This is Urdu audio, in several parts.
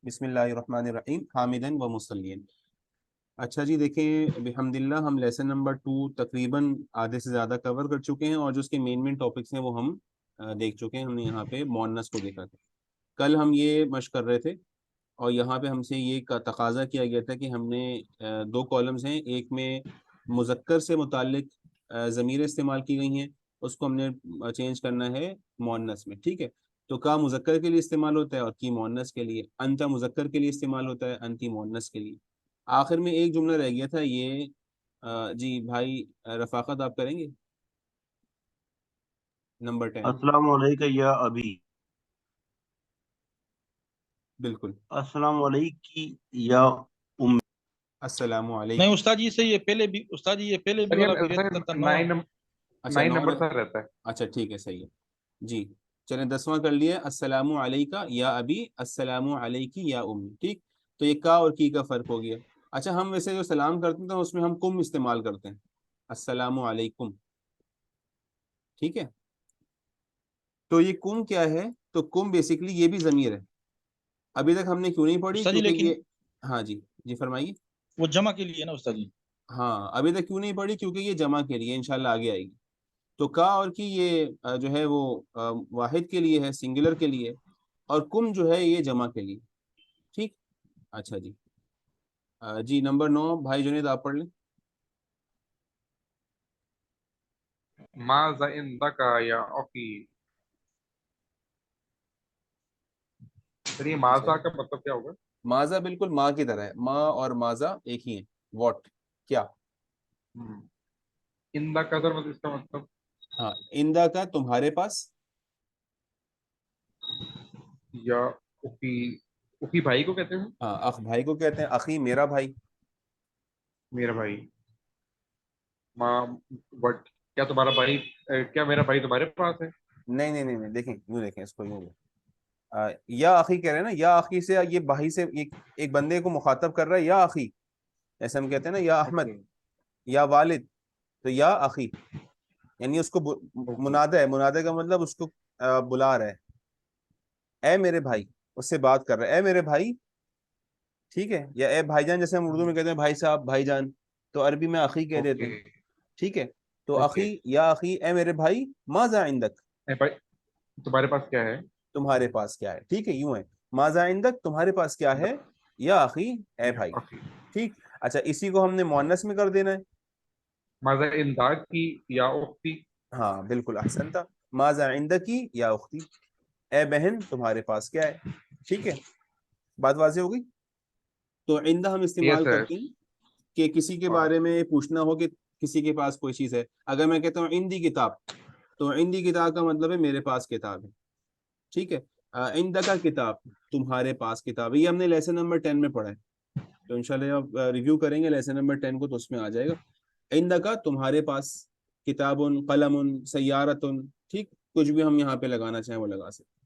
بسم اللہ الرحمن الرحیم حامدن و مصلین۔ اچھا جی دیکھیں، بحمدللہ ہم لیسن نمبر 2 تقریباً آدھے سے زیادہ کور کر چکے ہیں، اور جو اس کے مین ٹاپکس ہیں وہ ہم دیکھ چکے ہیں۔ ہم نے یہاں پہ مؤنث کو دیکھا تھا، کل ہم یہ مشق کر رہے تھے، اور یہاں پہ ہم سے یہ تقاضا کیا گیا تھا کہ ہم نے 2 کالمز ہیں، ایک میں مذکر سے متعلق ضمیریں استعمال کی گئی ہیں، اس کو ہم نے چینج کرنا ہے مؤنث میں، ٹھیک ہے؟ تو کا مذکر کے لیے استعمال ہوتا ہے اور کی مؤنث کے لیے، انت مذکر کے لیے استعمال ہوتا ہے، انتی مؤنث کے لیے۔ آخر میں ایک جملہ رہ گیا تھا، یہ جی بھائی رفاقت آپ کریں گے نمبر 10؟ السلام علیکم یا ابھی، بالکل، السلام علیکم یا ام۔ السلام نہیں علیکم۔ استاد جی صحیح ہے، پہلے بھی استاد جی یہ پہلے بھی والا بھی رہتا تھا 9۔ اچھا 9 9 نمبر سر رہتا ہے۔ اچھا ٹھیک ہے، صحیح ہے جی۔ چلیں 10واں کر لیے، السلام علیکہ یا ابی، السلام علیکی یا امی، ٹھیک؟ تو یہ کا اور کی کا فرق ہو گیا۔ اچھا ہم ویسے جو سلام کرتے ہیں اس میں ہم کم استعمال کرتے ہیں، السلام علیکم، ٹھیک ہے؟ تو یہ کم کیا ہے؟ تو کم بیسیکلی یہ بھی ضمیر ہے۔ ابھی تک ہم نے کیوں نہیں پڑھی؟ استاد جی کیونکہ لیکن یہ، ہاں جی جی فرمائیے۔ وہ جمع کے لیے نا استاد جی۔ ہاں ابھی تک کیوں نہیں پڑھی؟ کیونکہ یہ جمع کے لیے، انشاءاللہ آگے آئے گی۔ تو کا اور کی یہ جو ہے وہ واحد کے لیے ہے، سنگولر کے لیے، اور کم جو ہے یہ جمع کے لیے، ٹھیک؟ اچھا جی جی نمبر 9 بھائی جنید آپ پڑھ لیں۔ ما عندك یا اخی، سر یہ ماذا کا مطلب کیا ہوگا؟ ماذا بالکل ماں کی طرح ہے، ماں اور ماذا ایک ہی ہیں، واٹ کیا۔ عندك کا سر مطلب اس کا مطلب ہاں اندا کا تمہارے پاس، یا اخی، اخی بھائی کو کہتے ہیں، ہاں اخ بھائی کو کہتے ہیں، اخی میرا بھائی۔ میرا بھائی۔ ماں وٹ، کیا تمہارا بھائی، کیا میرا بھائی تمہارے پاس ہے؟ نہیں نہیں نہیں نہیں، دیکھیں یوں دیکھیں اس کو، یوں یا اخی کہہ رہے ہیں نا، یا اخی سے یہ بھائی سے ایک بندے کو مخاطب کر رہا ہے، یا اخی، ایسے ہم کہتے ہیں نا یا احمد، یا والد، تو یا اخی یعنی اس کو منادہ ہے، منادہ کا مطلب اس کو بلا رہا ہے، اے میرے بھائی، اس سے بات کر رہا ہے، اے میرے بھائی، ٹھیک ہے؟ یا اے بھائی جان، جیسے ہم اردو میں کہتے ہیں بھائی صاحب، بھائی جان، تو عربی میں اخی کہہ دیتے ہیں، ٹھیک ہے؟ تو اخی یا اخی، اے میرے بھائی، ماذا عندک، بھائی تمہارے پاس کیا ہے؟ تمہارے پاس کیا ہے، ٹھیک ہے؟ یوں ہے ماذا عندک، تمہارے پاس کیا ہے، یا اخی، اے بھائی، ٹھیک؟ اچھا اسی کو ہم نے مؤنث میں کر دینا ہے، ماذا عندك کی یا اختی، ہاں بالکل احسنت، ماذا عندکی یا اختی، اے بہن تمہارے پاس کیا ہے، ٹھیک ہے؟ بات واضح ہو گئی؟ تو عندہ ہم استعمال یس سر۔ کرتے ہیں کہ کسی کے بارے میں پوچھنا ہو کہ کسی کے پاس کوئی چیز ہے۔ اگر میں کہتا ہوں عندی کتاب، تو عندی کتاب کا مطلب ہے میرے پاس کتاب ہے، ٹھیک ہے؟ عندہ کا کتاب، تمہارے پاس کتاب ہے، یہ ہم نے لیسن نمبر 10 میں پڑھا ہے، تو انشاءاللہ آپ ریویو کریں گے لیسن نمبر 10 کو، تو اس میں آ جائے گا عندہ کا تمہارے پاس، کتاب، قلم، سیارت، ٹھیک؟ کچھ بھی ہم یہاں پہ لگانا چاہیں وہ لگا سکتے۔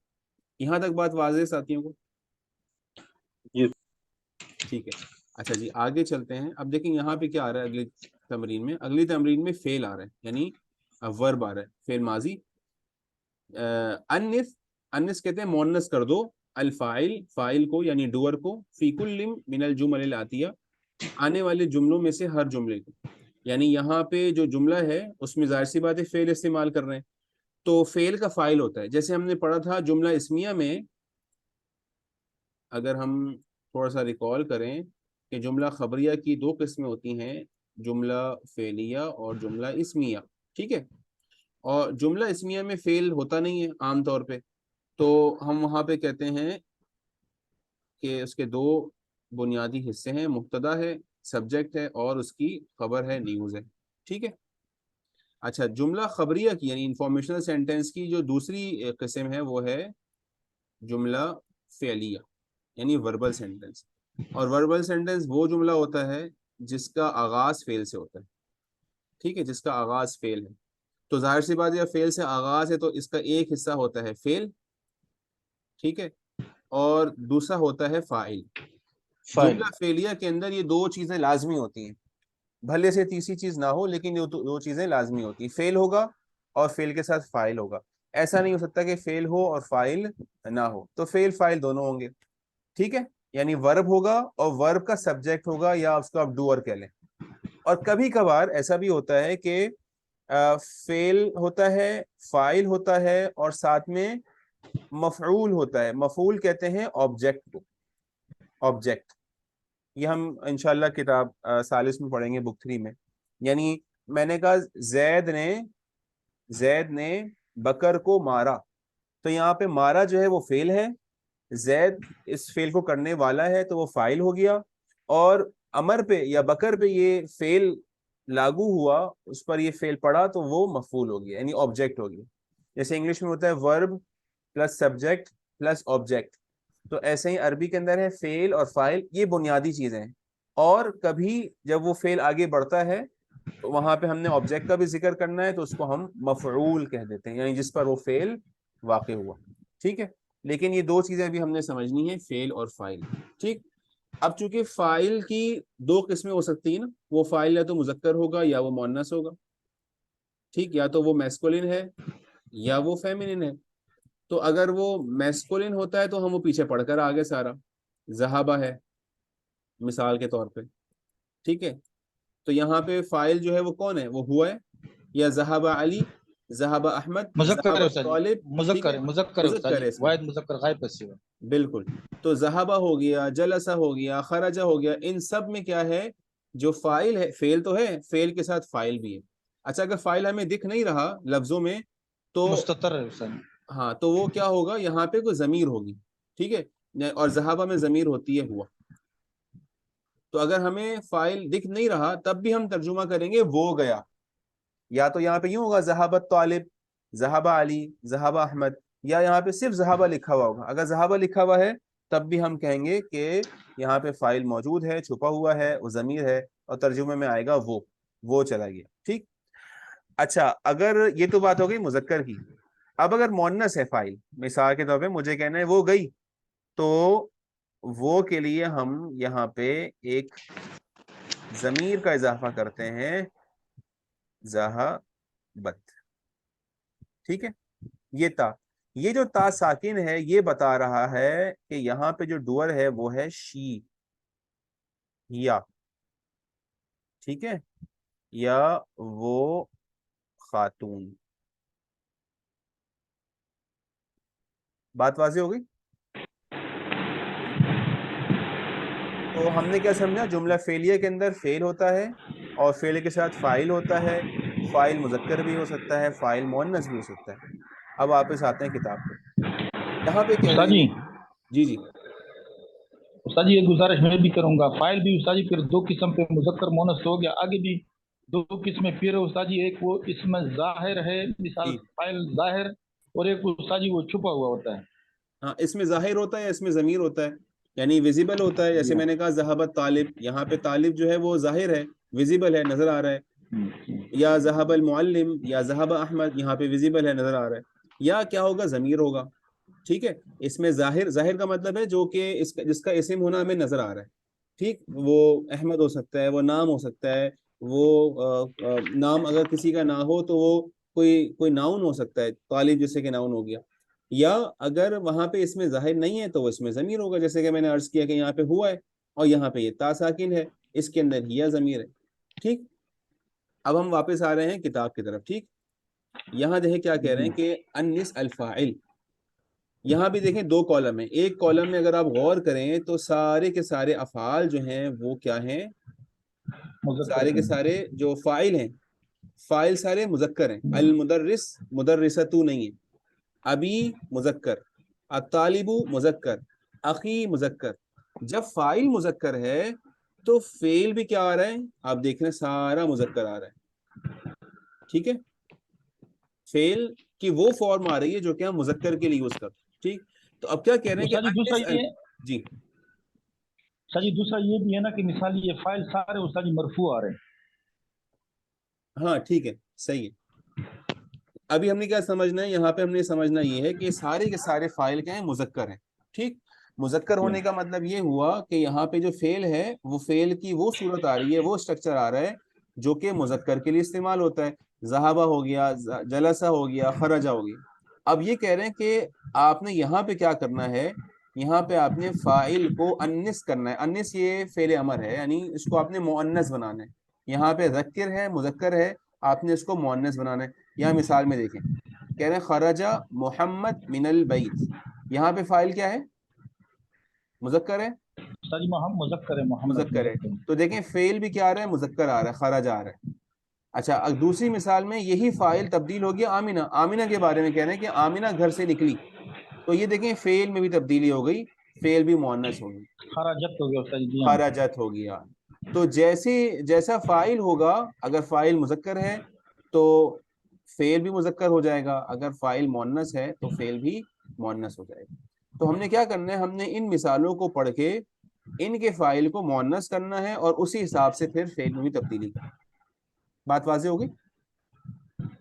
یہاں تک بات واضح ہے ساتھیوں کو؟ جی ٹھیک ہے۔ اچھا جی آگے چلتے ہیں۔ اب دیکھیں یہاں پہ کیا آ رہا ہے، اگلی تمرین میں فعل آ رہا ہے، یعنی ورب آ رہا ہے، فعل ماضی۔ انس، انس کہتے ہیں مؤنث کر دو، الفاعل، فاعل کو یعنی ڈوئر کو، فی کل من الجمل الاتیہ، آنے والے جملوں میں سے ہر جملے کو، یعنی یہاں پہ جو جملہ ہے اس میں ظاہر سی بات ہے فعل استعمال کر رہے ہیں، تو فعل کا فاعل ہوتا ہے۔ جیسے ہم نے پڑھا تھا جملہ اسمیہ میں، اگر ہم تھوڑا سا ریکال کریں کہ جملہ خبریہ کی 2 قسمیں ہوتی ہیں، جملہ فعلیہ اور جملہ اسمیہ، ٹھیک ہے؟ اور جملہ اسمیہ میں فعل ہوتا نہیں ہے عام طور پہ، تو ہم وہاں پہ کہتے ہیں کہ اس کے 2 بنیادی حصے ہیں، مبتدا ہے، سبجیکٹ ہے، اور اس کی خبر ہے، نیوز ہے، ٹھیک ہے؟ اچھا جملہ خبریہ کی یعنی انفارمیشنل سینٹینس کی جو دوسری قسم ہے وہ ہے جملہ فعلیہ، یعنی وربل سینٹینس۔ اور وربل سینٹینس وہ جملہ ہوتا ہے جس کا آغاز فعل سے ہوتا ہے، ٹھیک ہے؟ جس کا آغاز فعل ہے، تو ظاہر سی بات ہے فعل سے آغاز ہے تو اس کا ایک حصہ ہوتا ہے فعل، ٹھیک ہے؟ اور دوسرا ہوتا ہے فاعل۔ جملہ فعلیہ کے اندر یہ 2 چیزیں لازمی ہوتی ہیں، بھلے سے تیسری چیز نہ ہو، لیکن یہ 2 چیزیں لازمی ہوتی ہیں، فعل ہوگا اور فعل کے ساتھ فاعل ہوگا۔ ایسا نہیں ہو سکتا کہ فعل ہو اور فاعل نہ ہو، تو فعل فاعل دونوں ہوں گے، ٹھیک ہے؟ یعنی ورب ہوگا اور ورب کا سبجیکٹ ہوگا یا اس کو آپ ڈوئر کہہ لیں. اور کبھی کبھار ایسا بھی ہوتا ہے کہ فعل ہوتا ہے، فاعل ہوتا ہے اور ساتھ میں مفعول ہوتا ہے. مفعول کہتے ہیں آبجیکٹ کو، آبجیکٹ. یہ ہم انشاءاللہ کتاب ثالث میں پڑھیں گے، بک 3 میں. یعنی میں نے کہا زید نے بکر کو مارا، تو یہاں پہ مارا جو ہے وہ فعل ہے، زید اس فعل کو کرنے والا ہے تو وہ فاعل ہو گیا، اور امر پہ یا بکر پہ یہ فعل لاگو ہوا، اس پر یہ فعل پڑا تو وہ مفعول ہو گیا، یعنی آبجیکٹ ہو گیا. جیسے انگلش میں ہوتا ہے verb plus subject plus object, تو ایسے ہی عربی کے اندر ہے فعل اور فاعل، یہ بنیادی چیزیں ہیں. اور کبھی جب وہ فعل آگے بڑھتا ہے تو وہاں پہ ہم نے آبجیکٹ کا بھی ذکر کرنا ہے تو اس کو ہم مفعول کہہ دیتے ہیں، یعنی جس پر وہ فعل واقع ہوا. ٹھیک ہے، لیکن یہ دو چیزیں بھی ہم نے سمجھنی ہے، فعل اور فاعل. ٹھیک. اب چونکہ فاعل کی دو قسمیں ہو سکتی ہیں نا، وہ فاعل یا تو مذکر ہوگا یا وہ مؤنث ہوگا. ٹھیک، یا تو وہ میسکولن ہے یا وہ فیمینن ہے. تو اگر وہ میسکولن ہوتا ہے تو ہم وہ پیچھے پڑھ کر آگے سارا ذہابہ ہے مثال کے طور پہ. ٹھیک ہے، تو یہاں پہ فاعل جو ہے وہ کون ہے؟ وہ ہوا ہے، یا ذہابہ علی، ذہابہ احمد، مذکر ہے ذہابہ استاد جی، طالب. مذکر ہے، مذکر ہے استاد مذکر جی، ہے اس میں، واحد مذکر غائب کا صیغہ. بالکل. تو ذہابہ ہو گیا، جلسہ ہو گیا، خرجہ ہو گیا، ان سب میں کیا ہے؟ جو فاعل ہے، فعل تو ہے، فعل کے ساتھ فاعل بھی ہے. اچھا، اگر فاعل ہمیں دکھ نہیں رہا لفظوں میں تو مستتر ہے استاد جی. ہاں، تو وہ کیا ہوگا؟ یہاں پہ کوئی ضمیر ہوگی. ٹھیک ہے، اور ذہابہ میں ضمیر ہوتی ہے ہوا. تو اگر ہمیں فاعل دکھ نہیں رہا تب بھی ہم ترجمہ کریں گے وہ گیا. یا تو یہاں پہ یوں ہوگا ذہابت طالب، ذہابہ علی، ذہابہ احمد، یا یہاں پہ صرف ذہابہ لکھا ہوا ہوگا. اگر ذہابہ لکھا ہوا ہے تب بھی ہم کہیں گے کہ یہاں پہ فاعل موجود ہے، چھپا ہوا ہے، وہ ضمیر ہے، اور ترجمے میں آئے گا وہ چلا گیا. ٹھیک. اچھا، اگر یہ تو بات ہو گئی مذکر کی. اب اگر مؤنث ہے فاعل، مثال کے طور پہ مجھے کہنا ہے وہ گئی، تو وہ کے لیے ہم یہاں پہ ایک ضمیر کا اضافہ کرتے ہیں، ذہبت. ٹھیک ہے، یہ جو تا ساکن ہے یہ بتا رہا ہے کہ یہاں پہ جو ڈوئر ہے وہ ہے شی یا. ٹھیک ہے، یا وہ خاتون. بات واضح ہو گئی؟ تو ہم نے کیا سمجھا؟ جملہ فعلیہ کے اندر فعل ہوتا ہے اور فعل کے ساتھ فاعل ہوتا ہے. فاعل مذکر بھی ہو سکتا ہے، فاعل مؤنث بھی ہو سکتا ہے. اب واپس آتے ہیں کتاب پہ. یہاں پہ کہہ رہے استاد جی، ہیں جی استاد جی یہ گزارش میں بھی کروں گا، فاعل بھی استاد جی پھر دو قسم پہ مذکر مؤنث ہو گیا، آگے بھی دو قسمیں پھر استاد جی، ایک وہ اسم ظاہر ہے، مثال جی. فاعل ظاہر، اور ایک استاد جی وہ چھپا ہوا ہوتا ہے. ہاں، اس میں ظاہر ہوتا ہے، اس میں ضمیر ہوتا ہے، یعنی ویزیبل ہوتا ہے. جیسے جی میں نے کہا ذہبت طالب، یہاں پہ طالب جو ہے وہ ظاہر ہے، ویزیبل ہے، نظر آ رہا ہے. یا ذہب المعلم یا ذہب احمد، یہاں پہ ویزیبل ہے، نظر آ رہا ہے. یا کیا ہوگا؟ ضمیر ہوگا. ٹھیک ہے، اس میں ظاہر کا مطلب ہے جو کہ جس کا اسم ہونا ہمیں نظر آ رہا ہے. ٹھیک، وہ احمد ہو سکتا ہے، وہ نام ہو سکتا ہے، وہ نام اگر کسی کا نہ ہو تو وہ کوئی ناؤن ہو سکتا ہے، طالب جیسے کہ ناؤن ہو گیا. یا اگر وہاں پہ اس میں ظاہر نہیں ہے تو وہ اس میں ضمیر ہوگا، جیسے کہ میں نے عرض کیا کہ یہاں پہ ہوا ہے اور یہاں پہ یہ تا ساکن ہے، اس کے اندر ہی ضمیر ہے. ٹھیک. اب ہم واپس آ رہے ہیں کتاب کی طرف. ٹھیک، یہاں دیکھیں کیا کہہ رہے ہیں کہ انس الفاعل. یہاں بھی دیکھیں دو کالم ہیں. ایک کالم میں اگر آپ غور کریں تو سارے کے سارے افعال جو ہیں وہ کیا ہیں؟ سارے کے سارے جو فاعل ہیں، فاعل سارے مذکر ہیں. المدرس، مدرسۃ نہیں ہے. ابی مذکر، الطالب مذکر، اخی مذکر. جب فاعل مذکر ہے تو فعل بھی کیا آ رہا ہے؟ آپ دیکھ رہے ہیں سارا مذکر آ رہا ہے. ٹھیک ہے، فعل کی وہ فارم آ رہی ہے جو کہ ہم مذکر کے لیے یوز کرتے ہیں. ٹھیک. تو اب کیا کہہ رہے ہیں استاد جی دوسرا کہ یہ، جی استاد جی دوسرا یہ بھی ہے نا کہ مثال یہ فاعل سارے استاد جی مرفوع آ رہے ہیں. ہاں ٹھیک ہے، صحیح ہے. ابھی ہم نے کیا سمجھنا ہے؟ یہاں پہ ہم نے سمجھنا یہ ہے کہ سارے کے سارے فاعل کیا ہیں؟ مذکر ہیں. ٹھیک. مذکر ہونے کا مطلب یہ ہوا کہ یہاں پہ جو فعل ہے وہ فعل کی وہ صورت آ رہی ہے، وہ اسٹرکچر آ رہا ہے جو کہ مذکر کے لیے استعمال ہوتا ہے. ذہابہ ہو گیا، جلسہ ہو گیا، خرجہ ہو گیا. اب یہ کہہ رہے ہیں کہ آپ نے یہاں پہ کیا کرنا ہے یہاں پہ آپ نے فاعل کو انس کرنا ہے. انس یہ فعل امر ہے، یعنی اس کو آپ نے مؤنث بنانا ہے. یہاں پہ ذکر ہے، مذکر ہے، آپ نے اس کو مؤنث بنانا ہے. یہاں مثال میں دیکھیں، کہہ رہے ہیں خرجہ محمد من البیت. یہاں پہ فاعل کیا ہے؟ مذکر ہے، استاد جی مذکر ہے، محمد مذکر ہے. مذکر. تو دیکھیں فعل بھی کیا آ رہا ہے؟ مذکر آ رہا ہے، خرج آ رہا ہے. اچھا اب دوسری مثال میں یہی فاعل تبدیل ہو گیا آمینہ. آمینہ کے بارے میں کہہ رہے ہیں کہ آمینہ گھر سے نکلی. تو یہ دیکھیں فعل میں بھی تبدیلی ہو گئی، فعل بھی مؤنث ہو گئی، خراجت ہو گیا استاد جی. خرجت ہو گیا. تو جیسا فاعل ہوگا، اگر فاعل مذکر ہے تو فعل بھی مذکر ہو جائے گا، اگر فاعل مؤنث ہے تو فعل بھی مؤنث ہو جائے گا. تو ہم نے کیا کرنا ہے؟ ہم نے ان مثالوں کو پڑھ کے ان کے فاعل کو مؤنث کرنا ہے اور اسی حساب سے پھر فعل میں بھی تبدیلی کرنا. بات واضح ہوگی؟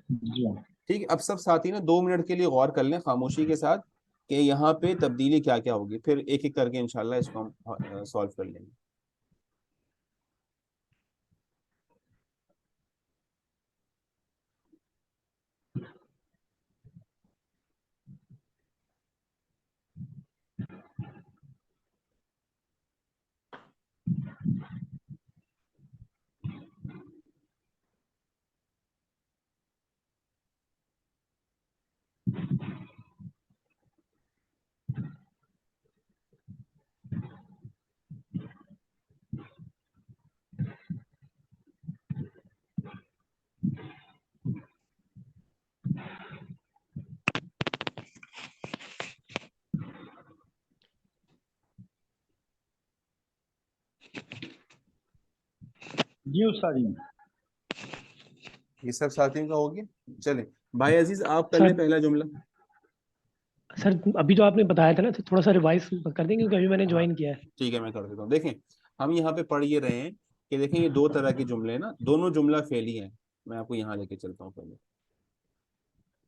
جی ہاں. ٹھیک ہے. اب سب ساتھی نا 2 منٹ کے لیے غور کر لیں خاموشی کے ساتھ کہ یہاں پہ تبدیلی کیا کیا ہوگی، پھر ایک ایک کر کے انشاءاللہ اس کو ہم سالو کر لیں گے. جی استاد جی. یہ سب ساتھیوں کا ہو گیا. چلیں بھائی عزیز آپ کر سر لیں پہلا جملہ. سر ابھی تو آپ نے بتایا تھا نا، تھوڑا سا ریوائز کر دیں گے کیونکہ ابھی میں نے ہاں جوائن کیا ہے. ٹھیک ہے میں کر دیتا ہوں. دیکھیں ہم یہاں پہ پڑھ یہ رہے ہیں کہ دیکھیں یہ 2 طرح کے جملے ہیں نا، دونوں جملہ فعلی ہیں. میں آپ کو یہاں لے کے چلتا ہوں پہلے.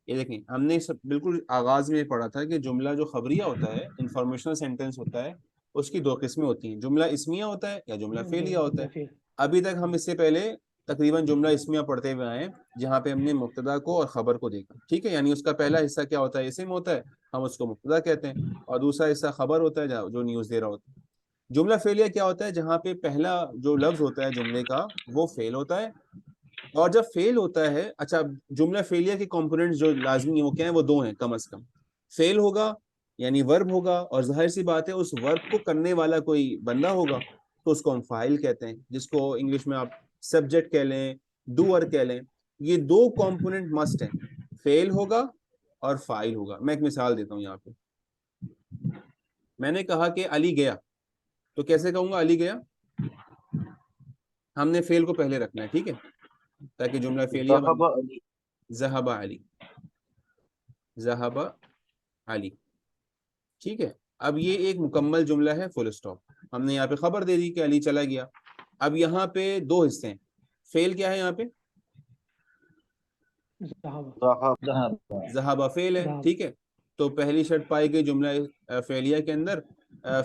یہ دیکھیں ہم نے بالکل آغاز میں پڑھا تھا کہ جملہ جو خبریہ ہوتا ہے، انفارمیشنل سینٹینس ہوتا ہے، اس کی 2 قسمیں ہوتی ہیں، جملہ اسمیہ ہوتا ہے یا جملہ فعلیہ ہوتا ہے. پھر ابھی تک ہم اس سے پہلے تقریباً جملہ اسمیہ پڑھتے ہوئے آئے ہیں، جہاں پہ ہم نے مبتدا کو اور خبر کو دیکھا. ٹھیک ہے، یعنی اس کا پہلا حصہ کیا ہوتا ہے؟ اسم ہوتا ہے، ہم اس کو مبتدا کہتے ہیں، اور دوسرا حصہ خبر ہوتا ہے جو نیوز دے رہا ہوتا ہے. جملہ فعلیہ کیا ہوتا ہے؟ جہاں پہ پہلا جو لفظ ہوتا ہے جملے کا وہ فعل ہوتا ہے، اور جب فیل ہوتا ہے. اچھا جملہ فیلیا کے کمپوننٹس جو لازمی ہیں وہ کیا ہیں؟ وہ 2 ہیں کم از کم. فیل ہوگا یعنی ورب ہوگا، اور ظاہر سی بات ہے اس ورب کو کرنے والا کوئی بندہ ہوگا تو اس کو ہم فاعل کہتے ہیں، جس کو انگلش میں آپ سبجیکٹ کہہ لیں، ڈوئر کہہ لیں. یہ 2 کمپوننٹ مسٹ ہیں، فیل ہوگا اور فاعل ہوگا. میں ایک مثال دیتا ہوں یہاں پہ. میں نے کہا کہ علی گیا، تو کیسے کہوں گا علی گیا؟ ہم نے فیل کو پہلے رکھنا ہے، ٹھیک ہے، تاکہ جملہ فعلیہ بن ذهب جائے. علی. ذهب علی، ذهب علی. ٹھیک ہے. اب یہ ایک مکمل جملہ ہے، فل اسٹاپ. ہم نے یہاں پہ خبر دے دی کہ علی چلا گیا. اب یہاں پہ 2 حصے ہیں. فعل کیا ہے یہاں پہ؟ صحابہ ذهب. ذهب فعل ہے، ٹھیک ہے. تو پہلی شرط پائی گئی جملہ فعلیہ کے اندر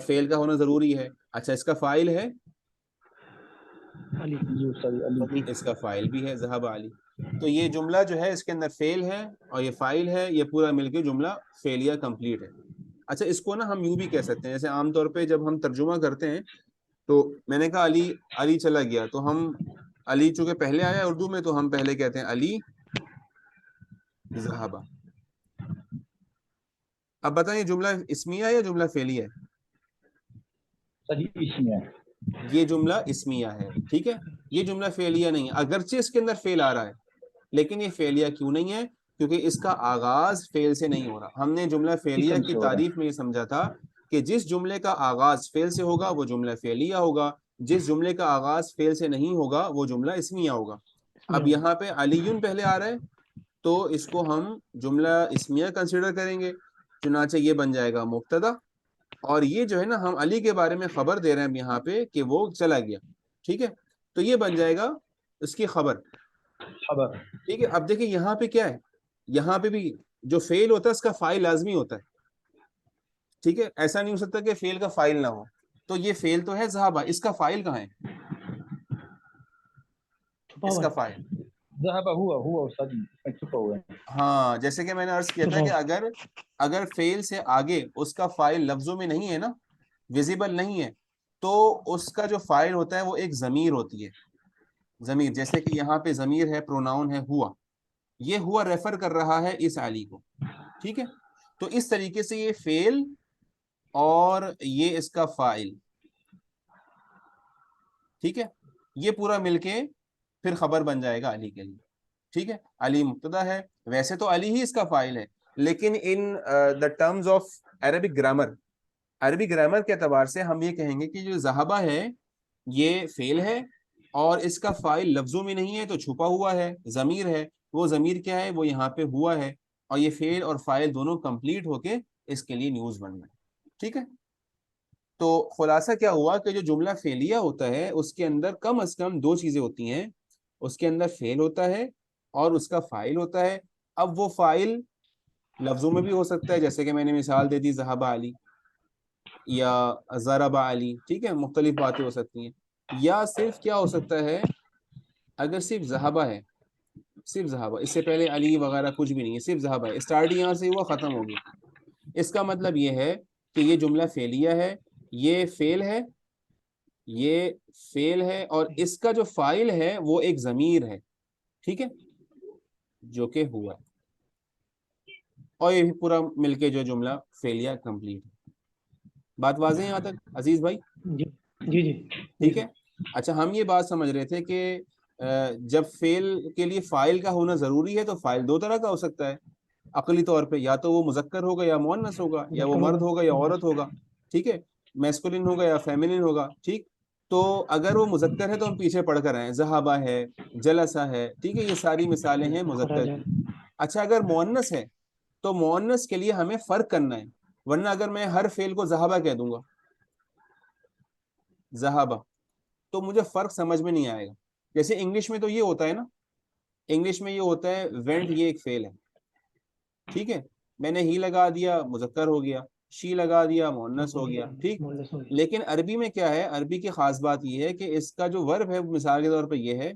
فعل کا ہونا ضروری ہے. اچھا اس کا فاعل ہے؟ علی. جی استاد جی. علی. اس کا فاعل بھی ہے ذهب علی. تو یہ جملہ جو ہے اس کے اندر فعل ہے اور یہ فاعل ہے، یہ پورا مل کے جملہ فعلیہ کمپلیٹ ہے. اچھا اس کو نا ہم یوں بھی کہہ سکتے ہیں، جیسے عام طور پہ جب ہم ترجمہ کرتے ہیں تو میں نے کہا علی چلا گیا، تو ہم علی چونکہ پہلے آیا اردو میں تو ہم پہلے کہتے ہیں علی ذهب. اب بتائیں جملہ اسمیہ ہے یا جملہ فعلیہ ہے؟ استاد جی اس میں ہے. یہ جملہ اسمیہ ہے، ٹھیک ہے. یہ جملہ فعلیہ نہیں ہے، اگرچہ اس کے اندر فعل آ رہا ہے لیکن یہ فعلیہ کیوں نہیں ہے؟ کیونکہ اس کا آغاز فعل سے نہیں ہو رہا. ہم نے جملہ فعلیہ اسم کی سے ہو رہا ہے. تعریف میں یہ سمجھا تھا کہ جس جملے کا آغاز فعل سے ہوگا وہ جملہ فعلیہ ہوگا، جس جملے کا آغاز فعل سے نہیں ہوگا وہ جملہ اسمیہ ہوگا. اب یہاں پہ علیٌ پہلے آ رہا ہے تو اس کو ہم جملہ اسمیہ کنسیڈر کریں گے، چنانچہ یہ بن جائے گا مبتدا. اور یہ جو ہے نا ہم علی کے بارے میں خبر دے رہے ہیں یہاں پہ کہ وہ چلا گیا، ٹھیک ہے. تو یہ بن جائے گا اس کی خبر، خبر. ٹھیک ہے. اب دیکھیں یہاں پہ کیا ہے، یہاں پہ بھی جو فعل ہوتا ہے اس کا فاعل لازمی ہوتا ہے، ٹھیک ہے. ایسا نہیں ہو سکتا کہ فعل کا فاعل نہ ہو. تو یہ فعل تو ہے ذهب، اس کا فاعل کہاں ہے؟ چھپا اس ہوا کا ہے. فاعل ذهب ہوا استاد جی چھپا ہوا ہے. ہاں جیسے کہ میں نے عرض کیا تھا کہ اگر اگر فعل سے آگے اس کا فاعل لفظوں میں نہیں ہے نا، ویزیبل نہیں ہے، تو اس کا جو فاعل ہوتا ہے وہ ایک ضمیر ہوتی ہے. ضمیر، جیسے کہ یہاں پہ ضمیر ہے، پروناؤن ہے ہوا، یہ ہوا ریفر کر رہا ہے اس علی کو. ٹھیک ہے، تو اس طریقے سے یہ فعل اور یہ اس کا فاعل، ٹھیک ہے، یہ پورا مل کے پھر خبر بن جائے گا علی کے لیے. ٹھیک ہے، علی مبتدا ہے، ویسے تو علی ہی اس کا فاعل ہے، لیکن in the terms of Arabic grammar, عربی گرامر کے اعتبار سے ہم یہ کہیں گے کہ جو ذہبہ ہے یہ فعل ہے اور اس کا فاعل لفظوں میں نہیں ہے تو چھپا ہوا ہے، ضمیر ہے. وہ ضمیر کیا ہے؟ وہ یہاں پہ ہوا ہے، اور یہ فعل اور فاعل دونوں کمپلیٹ ہو کے اس کے لیے نیوز بن گئے. ٹھیک ہے، تو خلاصہ کیا ہوا کہ جو جملہ فعلیہ ہوتا ہے اس کے اندر کم از کم دو چیزیں ہوتی ہیں، اس کے اندر فعل ہوتا ہے اور اس کا فاعل ہوتا ہے. اب وہ فاعل لفظوں میں بھی ہو سکتا ہے، جیسے کہ میں نے مثال دے دی ذہب علی یا ضرب علی. ٹھیک ہے، مختلف باتیں ہو سکتی ہیں. یا صرف کیا ہو سکتا ہے، اگر صرف ذہبہ ہے، صرف ذہبہ، اس سے پہلے علی وغیرہ کچھ بھی نہیں ہے، صرف ذہبہ ہے، اسٹارٹ یہاں سے ہوا ختم ہو گیا، اس کا مطلب یہ ہے کہ یہ جملہ فعلیہ ہے، یہ فعل ہے، یہ فعل ہے، اور اس کا جو فاعل ہے وہ ایک ضمیر ہے. ٹھیک ہے، جو کہ ہوا ہے، اور یہ پورا مل کے جو جملہ فعلیہ کمپلیٹ ہے. بات واضح ہے یہاں تک عزیز بھائی؟ جی جی جی ٹھیک ہے. اچھا، ہم یہ بات سمجھ رہے تھے کہ جب فعل کے لیے فاعل کا ہونا ضروری ہے تو فاعل دو طرح کا ہو سکتا ہے عقلی طور پہ، یا تو وہ مذکر ہوگا یا مؤنث ہوگا، یا وہ مرد ہوگا یا عورت ہوگا. ٹھیک ہے، میسکولن ہوگا یا فیمنن ہوگا. ٹھیک، تو اگر وہ مذکر ہے تو ہم پیچھے پڑھ کر آئے، ذہبہ ہے، جلسہ ہے. ٹھیک ہے، یہ ساری مثالیں ہیں مذکر خراج کی. اچھا، اگر مؤنث ہے تو مؤنث کے لیے ہمیں فرق کرنا ہے، ورنہ اگر میں ہر فعل کو ذہبہ کہہ دوں گا، ذہبہ، تو مجھے فرق سمجھ میں نہیں آئے گا. جیسے انگلش میں تو یہ ہوتا ہے نا، انگلش میں یہ ہوتا ہے وینٹ، یہ ایک فعل ہے. ٹھیک ہے، میں نے ہی لگا دیا مذکر ہو گیا، شی لگا دیا مؤنث ہو گیا. ٹھیک، لیکن عربی میں کیا ہے، عربی کی خاص بات یہ ہے کہ اس کا جو ورب ہے مثال کے طور پہ یہ ہے،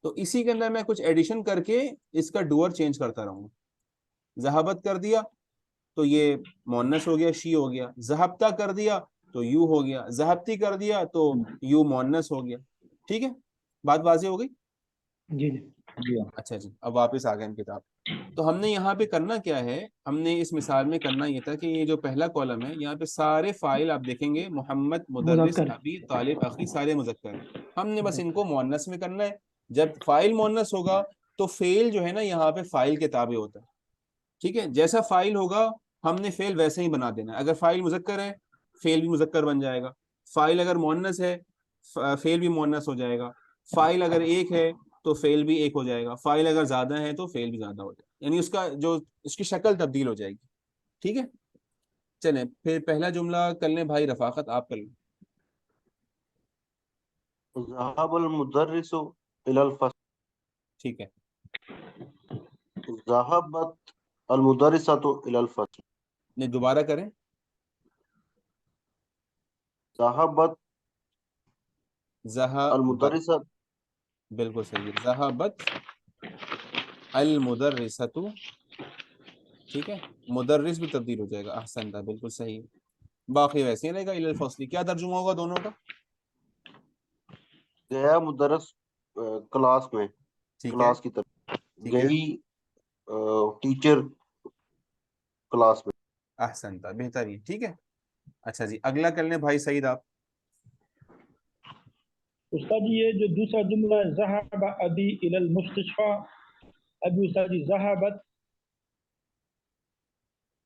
تو اسی کے اندر میں کچھ ایڈیشن کر کے اس کا ڈوئر چینج کرتا رہوں گا. ذہبت کر دیا تو یہ مؤنث ہو گیا، شی ہو گیا. ذہبتہ کر دیا تو یو ہو گیا. ذہبتی کر دیا تو یو مؤنث ہو گیا. ٹھیک ہے، بات واضح ہو گئی؟ جی جی جی اچھا جی، اب واپس آ گئے ہم کتاب. تو ہم نے یہاں پہ کرنا کیا ہے، ہم نے اس مثال میں کرنا یہ تھا کہ یہ جو پہلا کالم ہے یہاں پہ سارے فاعل آپ دیکھیں گے، محمد، مدرس، مذکر. ابی، طالب، اخی، سارے مذکر ہیں. ہم نے بس ان کو مؤنث میں کرنا ہے. جب فاعل مؤنث ہوگا تو فعل جو ہے نا یہاں پہ فاعل کے تابع ہوتا ہے. ٹھیک ہے، جیسا فاعل ہوگا ہم نے فعل ویسے ہی بنا دینا ہے. اگر فاعل مذکر ہے فعل بھی مذکر بن جائے گا، فاعل اگر مؤنث ہے فعل بھی مؤنث ہو جائے گا، فاعل اگر ایک ہے تو فعل بھی ایک ہو جائے گا، فاعل اگر زیادہ ہے تو فعل بھی زیادہ ہو جائے گا، یعنی اس کا جو اس کی شکل تبدیل ہو جائے گی. ٹھیک ہے، چلیں پھر پہلا جملہ کر لیں بھائی، رفاقت آپ کر لیں. ذهب المدرس إلى الفصل. ٹھیک ہے، ذهبت المدرسة إلى الفصل. نہیں دوبارہ کریں. ذهبت ذہبت، المدرسة. بالکل صحیح ہے، ذہبت المدرسۃ. ٹھیک ہے، مدرس بھی تبدیل ہو جائے گا، احسن تھا، بالکل صحیح. باقی ویسے ہی رہے گا. الی الفصل کیا ترجمہ ہوگا دونوں کا؟ گیا مدرس کلاس میں، ٹھیک ہے، کلاس کی طرف ٹھیک ہے، گئی ٹیچر کلاس میں. احسن تھا، بہترین. ٹھیک ہے، اچھا جی اگلا کر لیں بھائی سعید آپ. استاد جی یہ جو دوسرا جملہ ہے ذهب ابی الی المستشفى، ابھی استاد جی ذهبت،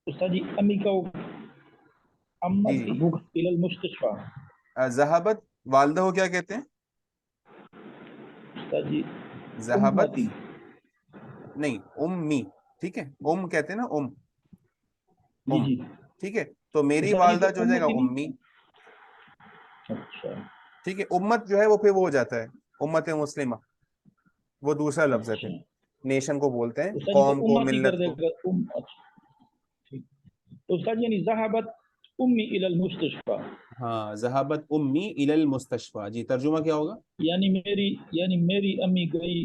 استاد جی امی کو جی امت جی، الی المستشفى. ذہبت والدہ کو کیا کہتے ہیں؟ استاد جی ذہبت امتی. نہیں، امی. ٹھیک ہے، کہتے ہیں نا، جی جی ٹھیک ہے، تو میری استاد جی والدہ تو جو ہو جائے گا امتی امی. نہیں. اچھا ٹھیک ہے، امت جو ہے وہ پھر وہ ہو جاتا ہے امت مسلمہ، وہ دوسرا لفظ ہے، پھر اچھا نیشن کو بولتے ہیں، استاد جی تو قوم کو، امتی کر ملت دے کو. گا اچھا ٹھیک. تو استاد جی یعنی ذهبت امی الی المستشفى، ہاں، ذہبت امی الی المستشفى. جی ترجمہ کیا ہوگا؟ یعنی میری امی گئی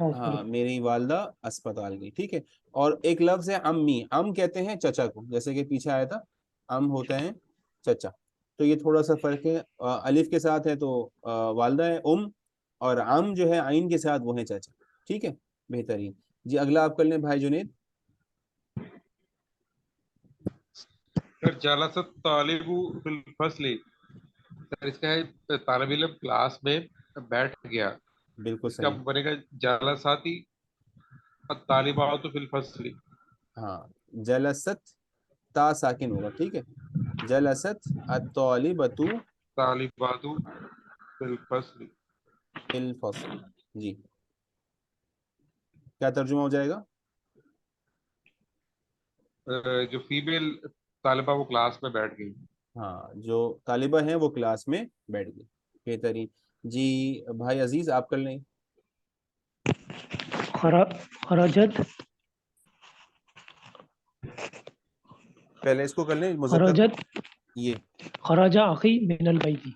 ہاں میری والدہ اسپتال گئی. ٹھیک ہے. اور ایک لفظ ہے امی. ام کہتے ہیں چچا کو, جیسے کہ پیچھے آیا تھا ام ہوتے ہیں چچا. تو یہ تھوڑا سا فرق ہے. الف کے ساتھ ہے تو والدہ ہے ام, اور ام جو ہے عین کے ساتھ وہ ہے چچا. ٹھیک ہے, بہترین. جی اگلا آپ کر لیں بھائی جنید. سر جلس الطالب فی الفصل، سر اس کا ہے طالب علم کلاس میں بیٹھ گیا. بالکل اس کا صحیح. بنے گا جلساتی الطالبات فی الفصل. ہاں جلست تا ساکن ہوگا. ٹھیک ہے, جلست الطالبۃ طالبات فی الفصل. فی الفصل. جی کیا ترجمہ ہو جائے گا؟ جو فیمیل طالبہ وہ کلاس میں بیٹھ گئی. ہاں جو طالبہ ہیں وہ کلاس میں بیٹھ گئی. بہترین. جی بھائی عزیز آپ کر لیں. خرجت پہلے اس کو کر لیں مذکر. خرجت یہ خرج اخی من البیت.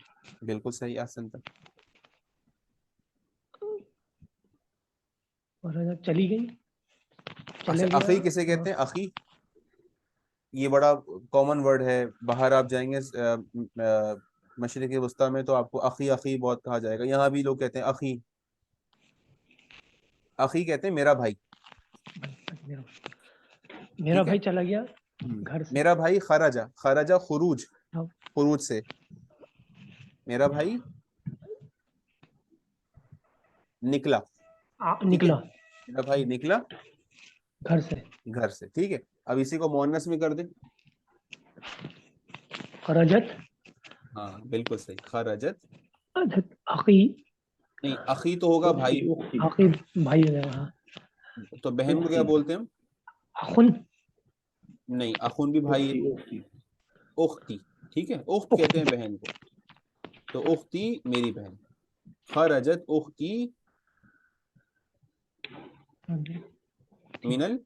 بالکل صحیح. احسنت. خرجت چلی گئی, اچھا چلے گیا. اخی کسے کہتے ہیں؟ اخی یہ بڑا کامن ورڈ ہے. باہر آپ جائیں گے مشرقی وسطیٰ میں تو آپ کو اخی اخی بہت کہا جائے گا. یہاں بھی لوگ کہتے ہیں اخی. اخی کہتے ہیں میرا بھائی. میرا ٹھیک ہے. بھائی چلا گیا گھر سے. میرا بھائی خرجہ. خرجہ خروج, اب خروج سے. میرا بھائی نکلا. ٹھیک ہے, نکلا میرا بھائی نکلا گھر سے. گھر سے. ٹھیک ہے. اب اسی کو مؤنث میں کر دیں. خرجت ہاں بالکل صحیح. خرجت. اخی. نہیں اخی تو ہوگا بھائی, اخی بھائی ہو جائے گا. تو بہن کو کیا بولتے ہیں ہم؟ اخن. نہیں اخون بھی بھائی ہے. اختی. ٹھیک ہے, اخت کہتے ہیں بہن کو. تو اختی میری بہن. خرجت اختی من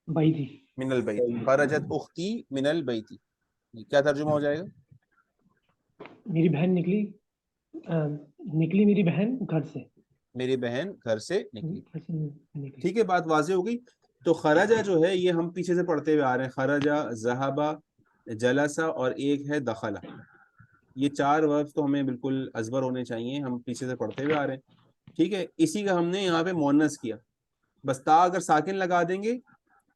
بھائی تھی. من البیت. خرجت اختی من البیت. کیا ترجمہ ہو جائے گا؟ میری بہن نکلی, نکلی میری بہن گھر سے. میری بہن گھر سے نکلی. نکلی. ٹھیک ہے, بات واضح ہو گئی. تو خرجہ جو ہے یہ ہم پیچھے سے پڑھتے ہوئے آ رہے ہیں. خرجہ, ذہبہ, جلسہ اور ایک ہے دخلہ. یہ چار وربز تو ہمیں بالکل ازبر ہونے چاہیے, ہم پیچھے سے پڑھتے ہوئے آ رہے ہیں. ٹھیک ہے, اسی کا ہم نے یہاں پہ مؤنث کیا. بس تا اگر ساکن لگا دیں گے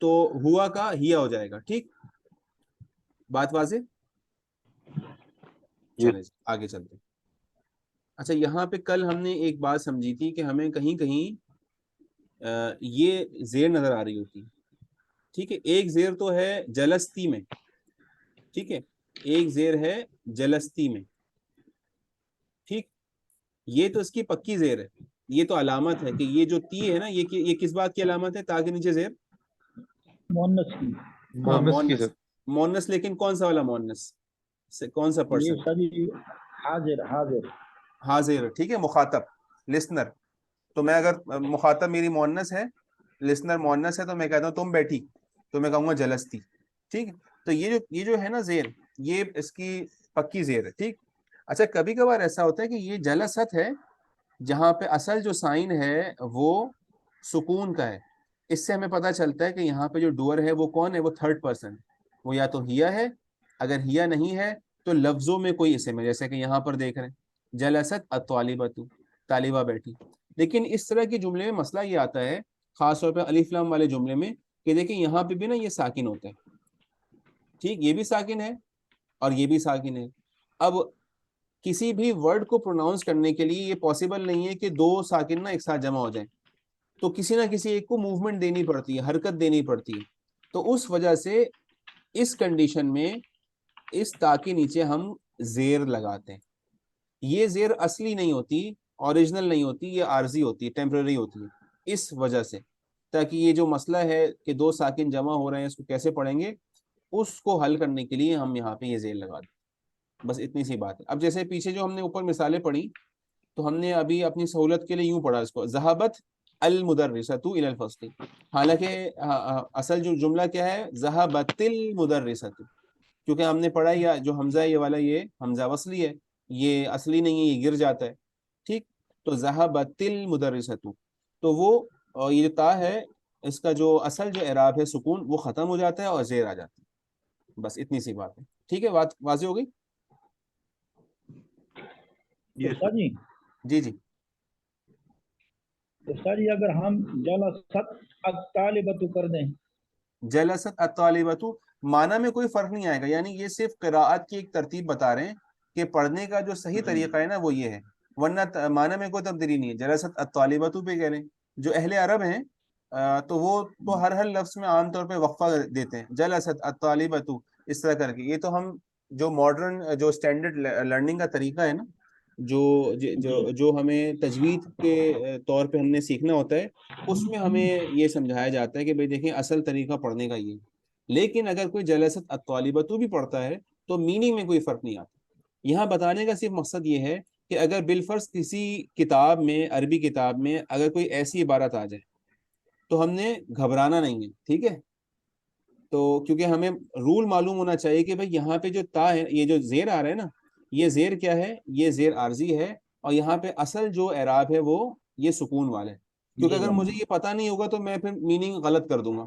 تو ہوا کا ہیا ہو جائے گا. ٹھیک, بات واضح؟ چلیں آگے چلتے ہیں. اچھا یہاں پہ کل ہم نے ایک بات سمجھی تھی کہ ہمیں کہیں کہیں یہ زیر نظر آ رہی ہوتی. ٹھیک ہے, ایک زیر تو ہے جلستی میں. ٹھیک ہے, ایک زیر ہے جلستی میں. ٹھیک, یہ تو اس کی پکی زیر ہے. یہ تو علامت ہے کہ یہ جو تی ہے نا, یہ کس بات کی علامت ہے؟ تاکہ نیچے زیر. مؤنث کی. ہاں مؤنث کی مؤنث. مؤنث لیکن کون سا والا مؤنث؟ کون سا یہ پرسن؟ استاد جی حاضر حاضر. حاضر. ٹھیک ہے, مخاطب, لسنر. تو میں اگر مخاطب میری مؤنث ہے, لسنر مؤنث ہے, تو میں کہتا ہوں تم بیٹھی, تو میں کہوں گا جلستی. ٹھیک, تو یہ جو ہے نا زیر, یہ اس کی پکی زیر ہے. ٹھیک. اچھا کبھی کبھار ایسا ہوتا ہے کہ یہ جلست ہے جہاں پہ اصل جو سائن ہے وہ سکون کا ہے. اس سے ہمیں پتہ چلتا ہے کہ یہاں پہ جو ڈوئر ہے وہ کون ہے؟ وہ تھرڈ پرسن. وہ یا تو ہیا ہے, اگر ہیا نہیں ہے تو لفظوں میں کوئی اسم ہے, جیسے کہ یہاں پر دیکھ رہے ہیں جلست الطالبۃ, طالبہ بیٹھی. لیکن اس طرح کے جملے میں مسئلہ یہ آتا ہے, خاص طور پہ الف لام والے جملے میں, کہ دیکھیں یہاں پہ بھی نا یہ ساکن ہوتا ہے. ٹھیک, یہ بھی ساکن ہے اور یہ بھی ساکن ہے. اب کسی بھی ورڈ کو پروناؤنس کرنے کے لیے یہ پاسبل نہیں ہے کہ دو ساکن نا ایک ساتھ جمع ہو جائیں, تو کسی نہ کسی ایک کو موومنٹ دینی پڑتی ہے, حرکت دینی پڑتی ہے. تو اس وجہ سے اس کنڈیشن میں اس تا کے نیچے ہم زیر لگاتے ہیں. یہ زیر اصلی نہیں ہوتی, اوریجنل نہیں ہوتی, یہ عارضی ہوتی ہے, ٹیمپرری ہوتی ہے. اس وجہ سے تاکہ یہ جو مسئلہ ہے کہ دو ساکن جمع ہو رہے ہیں اس کو کیسے پڑھیں گے, اس کو حل کرنے کے لیے ہم یہاں پہ یہ زیر لگا دیں. بس اتنی سی بات ہے. اب جیسے پیچھے جو ہم نے اوپر مثالیں پڑھی, تو ہم نے ابھی اپنی سہولت کے لیے یوں پڑھا اس کو, ذہبت المدرسۃ الی الفصل. حالانکہ اصل جو جملہ کیا ہے, ذہبت المدرسۃ, کیونکہ ہم نے پڑھا یا جو حمزہ ہے یہ والا, یہ حمزہ وصلی ہے, یہ اصلی نہیں ہے, یہ گر جاتا ہے. ٹھیک, تو ذہبتل مدرسۃ، تو وہ یہ جو تا ہے اس کا جو اصل جو اعراب ہے سکون وہ ختم ہو جاتا ہے اور زیر آ جاتی ہے، بس اتنی سی بات ہے. ٹھیک ہے، بات واضح ہو گئی؟ استاد جی جی جی. استاد جی اگر ہم جلست الطالبۃ کر دیں جلست الطالبۃ، معنی میں کوئی فرق نہیں آئے گا، یعنی یہ صرف قراءت کی ایک ترتیب بتا رہے ہیں کہ پڑھنے کا جو صحیح طریقہ ہے نا وہ یہ ہے، ورنہ معنی میں کوئی تبدیلی نہیں ہے. جلست الطالبۃ پہ کہہ رہے ہیں. جو اہل عرب ہیں تو وہ تو ہر لفظ میں عام طور پہ وقفہ دیتے ہیں، جلست الطالبۃ اس طرح کر کے. یہ تو ہم جو ماڈرن جو اسٹینڈرڈ لرننگ کا طریقہ ہے نا، جو ہمیں تجوید کے طور پہ ہم نے سیکھنا ہوتا ہے، اس میں ہمیں یہ سمجھایا جاتا ہے کہ بھئی دیکھیں اصل طریقہ پڑھنے کا یہ. لیکن اگر کوئی جلست الطالبۃ بھی پڑھتا ہے تو میننگ میں کوئی فرق نہیں آتا. یہاں بتانے کا صرف مقصد یہ ہے کہ اگر بالفرض کسی کتاب میں، عربی کتاب میں اگر کوئی ایسی عبارت آ جائے تو ہم نے گھبرانا نہیں ہے، ٹھیک ہے؟ تو کیونکہ ہمیں رول معلوم ہونا چاہیے کہ بھئی یہاں پہ جو تا ہے، یہ جو زیر آ رہا ہے نا، یہ زیر کیا ہے؟ یہ زیر عارضی ہے، اور یہاں پہ اصل جو اعراب ہے وہ یہ سکون والا ہے. کیونکہ اگر مجھے یہ پتہ نہیں ہوگا تو میں پھر میننگ غلط کر دوں گا.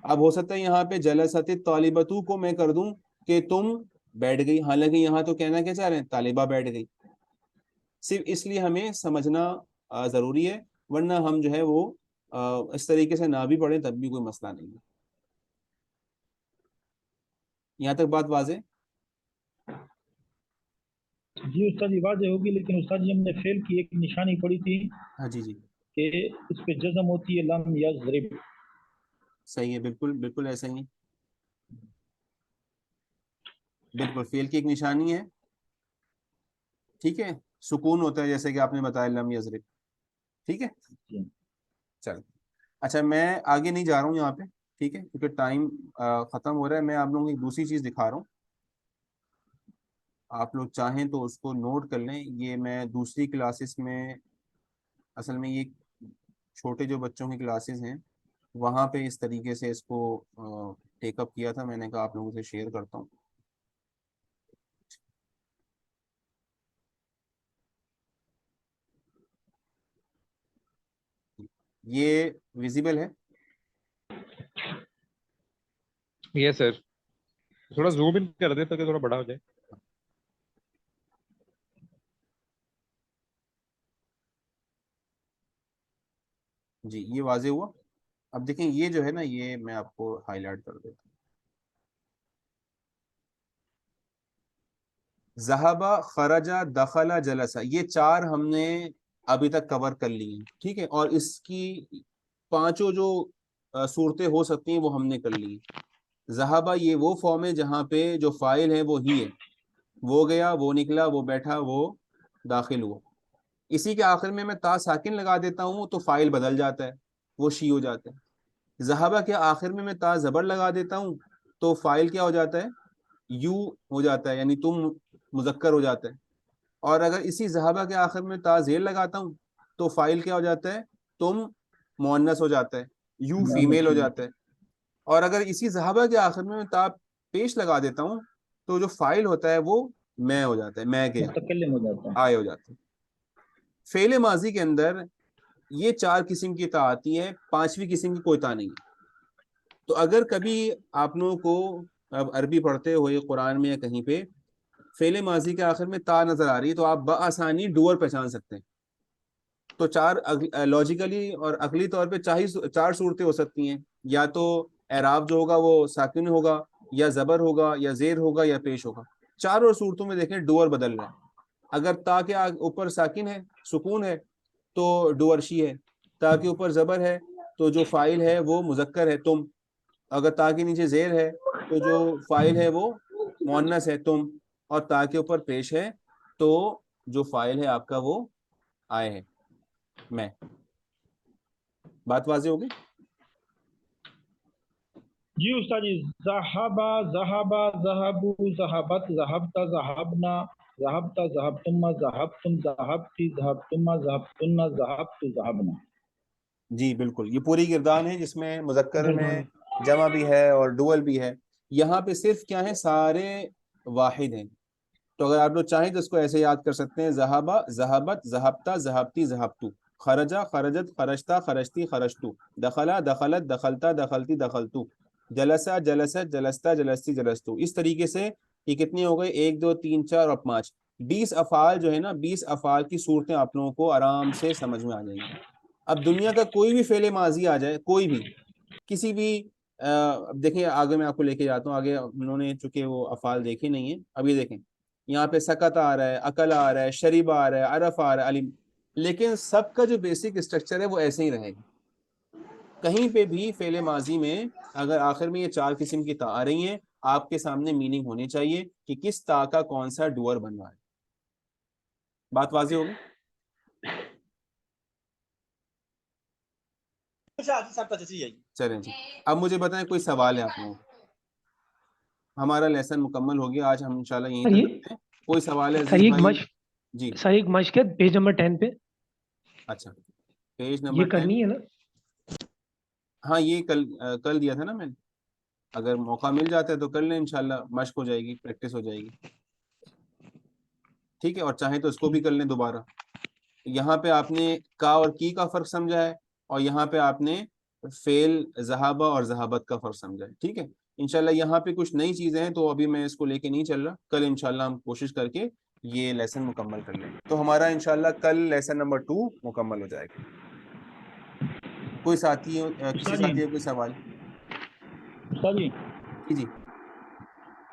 اب ہو سکتا ہے یہاں پہ جلست طالبۃ کو میں کر دوں کہ تم بیٹھ گئی، حالانکہ یہاں تو کہنا کیا چاہ رہے ہیں؟ طالبہ بیٹھ گئی. صرف اس لیے ہمیں سمجھنا ضروری ہے، ورنہ ہم جو ہے وہ اس طریقے سے نہ بھی پڑھیں تب بھی کوئی مسئلہ نہیں ہے. یہاں تک بات واضح؟ جی استاد جی واضح ہوگی، لیکن استاد جی ہم نے فعل کی ایک نشانی پڑھی تھی ہاں جی جی کہ اس پہ جزم ہوتی ہے لم یضرب. صحیح ہے، بالکل بالکل ایسا ہی ہے. بالکل فعل کی ایک نشانی ہے، ٹھیک ہے، سکون ہوتا ہے جیسے کہ آپ نے بتایا لم یضرب. ٹھیک ہے، چل. اچھا میں آگے نہیں جا رہا ہوں یہاں پہ، ٹھیک ہے، کیونکہ ٹائم ختم ہو رہا ہے. میں آپ لوگوں کو ایک دوسری چیز دکھا رہا ہوں، آپ لوگ چاہیں تو اس کو نوٹ کر لیں. یہ میں دوسری کلاسز میں، اصل میں یہ چھوٹے جو بچوں کی کلاسز ہیں وہاں پہ اس طریقے سے اس کو ٹیک اپ کیا تھا. میں نے کہا آپ لوگوں سے شیئر کرتا ہوں. یہ ویزیبل ہے؟ یس سر، تھوڑا زوم ان کر دیں تاکہ تھوڑا بڑا ہو جائے. جی یہ واضح ہوا. اب دیکھیں یہ جو ہے نا، یہ میں آپ کو ہائی لائٹ کر دیتا ہوں. ذہبہ، خرجہ، دخلا، جلسہ، یہ چار ہم نے ابھی تک کور کر لی ہیں، ٹھیک ہے، اور اس کی پانچوں جو صورتیں ہو سکتی ہیں وہ ہم نے کر لی ہیں. ذہبہ یہ وہ فارم ہے جہاں پہ جو فاعل ہے وہ ہی ہے، وہ گیا، وہ نکلا، وہ بیٹھا، وہ داخل ہوا. اسی کے آخر میں تا ساکن لگا دیتا ہوں تو فاعل بدل جاتا ہے، وہ شی ہو جاتا ہے. ذہبہ کے آخر میں تا زبر لگا دیتا ہوں تو فاعل کیا ہو جاتا ہے؟ یو ہو جاتا ہے، یعنی تم مذکر ہو جاتا ہے. اور اگر اسی ذہبہ کے آخر میں تا زیر لگاتا ہوں تو فاعل کیا ہو جاتا ہے؟ تم مؤنث ہو جاتا ہے، یو فیمیل ہو جاتا ہے. اور اگر اسی ذہبہ کے آخر میں تا پیش لگا دیتا ہوں تو جو فاعل ہوتا ہے وہ میں ہو جاتا ہے، میں گیا، متکلم ہو جاتا ہے. آئے ہو جاتا ہے. فعل ماضی کے اندر یہ چار قسم کی تا آتی ہے، پانچویں قسم کی کوئی تا نہیں. تو اگر کبھی آپ لوگوں کو اب عربی پڑھتے ہوئے قرآن میں یا کہیں پہ فعل ماضی کے آخر میں تا نظر آ رہی ہے تو آپ بآسانی ڈوور پہچان سکتے ہیں. تو چار لاجیکلی اور عقلی طور پہ چار صورتیں ہو سکتی ہیں، یا تو اعراب جو ہوگا وہ ساکن ہوگا، یا زبر ہوگا، یا زیر ہوگا، یا پیش ہوگا. چاروں صورتوں میں دیکھیں ڈوور بدل رہا ہے. اگر تا کے اوپر ساکن ہے، سکون ہے، تو ڈورشی ہے. تا کے اوپر زبر ہے تو جو فاعل ہے وہ مذکر ہے، تم. اگر تا کے نیچے زیر ہے تو جو فاعل ہے وہ مؤنث ہے، تم. اور تا کے اوپر پیش ہے تو جو فاعل ہے آپ کا وہ آئے ہے، میں. بات واضح ہوگی؟ جی استاد جی، ذہبہ، ذہبہ، ذہبو، ذہبت، ذہبت، ذہبنا، ذہبت، ذہبتم، ذہبتم، ذہبتی، ذہبتما، ذہبتن، ذہبت، ذہبنا. جی بالکل، یہ پوری گردان ہے جس میں مذکر میں جمع بھی ہے اور ڈول بھی ہے. یہاں پہ صرف کیا ہے؟ سارے واحد ہیں. تو اگر آپ لوگ چاہیں تو اس کو ایسے یاد کر سکتے ہیں، ذہبا ذہبت ذہبتا ذہبتی ذہبتو، خرجا خرجت خرجتا خرجتی خرجتو، دخلا دخلت دخلتا دخلتی دخلتو، جلسا جلست جلستا جلستی جلستو۔ اس طریقے سے یہ کتنے ہو گئے، 1 2 3 4 اور 5، 20 افعال جو ہے نا، 20 افعال کی صورتیں آپ لوگوں کو آرام سے سمجھ میں آ جائیں گی۔ اب دنیا کا کوئی بھی فعل ماضی آ جائے، کوئی بھی، کسی بھی اب دیکھیں آگے میں آپ کو لے کے جاتا ہوں، آگے انہوں نے چونکہ وہ افعال دیکھے نہیں ہیں، ابھی دیکھیں یہاں پہ سکت آ رہا ہے، عقل آ رہا ہے، شریب آ رہا ہے، عرف آ رہا ہے، علم، لیکن سب کا جو بیسک اسٹرکچر ہے وہ ایسے ہی رہے گا۔ کہیں پہ بھی فعل ماضی میں اگر آخر میں یہ 4 قسم کی تا آ رہی ہیں، آپ کے سامنے میننگ ہونی چاہیے کہ کس تا کا کون سا ڈوئر بن رہا ہے۔ بات واضح ہوگی؟ چلیں جی، اب مجھے بتائیں کوئی سوال ہے آپ لوگوں کو؟ ہمارا لیسن مکمل ہو گیا، آج ہم انشاءاللہ یہیں تک رکھتے ہیں۔ کوئی سوال ہے سر عزیز ایک بھائی؟ مشق، جی سر ایک مشق ہے پیج نمبر 10 پہ، اچھا، پیج یہ نمبر 10۔ کرنی ہے نا؟ ہاں یہ کل دیا تھا نا میں نے، اگر موقع مل جاتا ہے تو کر لیں، انشاءاللہ مشق ہو جائے گی، پریکٹس ہو جائے گی، ٹھیک ہے؟ اور چاہیں تو اس کو بھی کر لیں دوبارہ۔ یہاں پہ آپ نے کا اور کی کا فرق سمجھا ہے، اور یہاں پہ آپ نے فعل ذہابہ اور ذہابت کا فرق سمجھا ہے، ٹھیک ہے؟ انشاءاللہ یہاں پہ کچھ نئی چیزیں ہیں تو ابھی میں اس کو لے کے نہیں چل رہا، کل انشاءاللہ ہم کوشش کر کے یہ لیسن مکمل کر لیں گے، تو ہمارا انشاءاللہ کل لیسن نمبر 2 مکمل ہو جائے گا۔ کوئی ساتھی کسی ساتھی کا کوئی سوال؟ استاد جی جی جی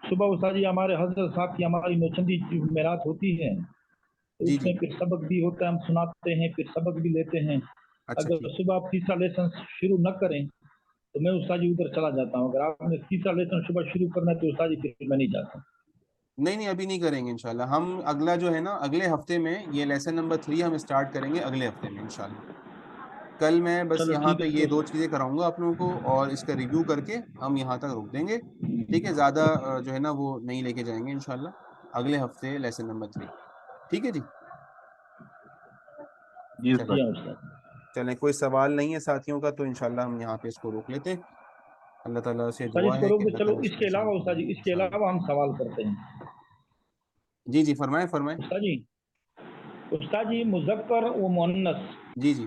صبح استاد جی ہمارے حضرت صاحب کی ہماری نوچندی جمعرات ہوتی ہے، تو جی اس جی میں پھر سبق بھی ہوتا ہے، ہم سناتے ہیں، پھر سبق بھی لیتے ہیں۔ اچھا اگر ٹھیک، صبح آپ تیسرا لیسن شروع نہ کریں تو میں استاد جی ادھر چلا جاتا ہوں، اگر آپ نے تیسرا لیسن صبح شروع کرنا ہے تو استاد جی پھر میں نہیں جاتا۔ نہیں ابھی نہیں کریں گے انشاءاللہ، ہم اگلا جو ہے نا اگلے ہفتے میں یہ لیسن نمبر 3 ہم اسٹارٹ کریں گے اگلے ہفتے میں انشاءاللہ۔ کل میں بس چلو یہاں ٹھیک پہ ہے یہ 2 تو چیزیں کراؤں گا آپ لوگوں کو، اور اس کا ریویو کر کے ہم یہاں تک روک دیں گے، ٹھیک ہے؟ زیادہ جو ہے نا وہ نہیں لے کے جائیں گے انشاءاللہ، اگلے ہفتے لیسن نمبر 3، ٹھیک ہے جی؟ جی چلیں استاد۔ جی ہاں استاد۔ چلیں، کوئی سوال نہیں ہے ساتھیوں کا تو انشاءاللہ ہم یہاں پہ اس کو روک لیتے ہیں۔ اللہ تعالیٰ سے استاد جی دعا اس کو ہے روک کہ دیں، اللہ چلو تعالیٰ اس اس کو کے آسان علاوہ استاد فرمائے جی، اس کے انشاءاللہ۔ علاوہ ہم سوال کرتے ہیں۔ جی جی فرمائیں فرمائیں۔ استاد جی مذکر و مؤنث، جی جی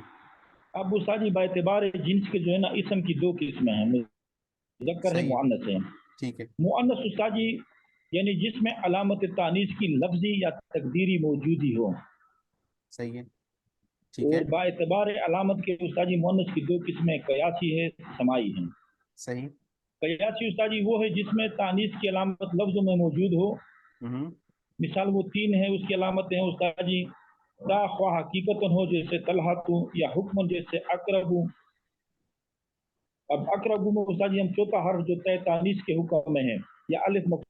اب استاد جی باعتبار جنس کے جو ہے نا اسم کی 2 قسمیں ہیں، مذکر ہے صحیح ہے، مؤنث ہے۔ ٹھیک ہے، مؤنث استاد جی یعنی جس میں علامت تانیث کی لفظی یا تقدیری موجودی ہو، صحیح ہے، ٹھیک ہے، اور باعتبار علامت کے استاد جی مؤنث کی 2 قسمیں قیاسی ہے، سمائی ہیں۔ صحیح، قیاسی استاد جی وہ ہے جس میں تانیث کی علامت لفظوں میں موجود ہو، ہوں، مثال وہ 3 ہیں، اس کی علامتیں ہیں استاد جی، تا خواہ حقیقت ہو جیسے طلحہ، یا حکم جیسے اقرب۔ اب اقرب میں استاد جی ہم چوتھا حرف جو تے تانیث کے حکم میں ہے، یا الف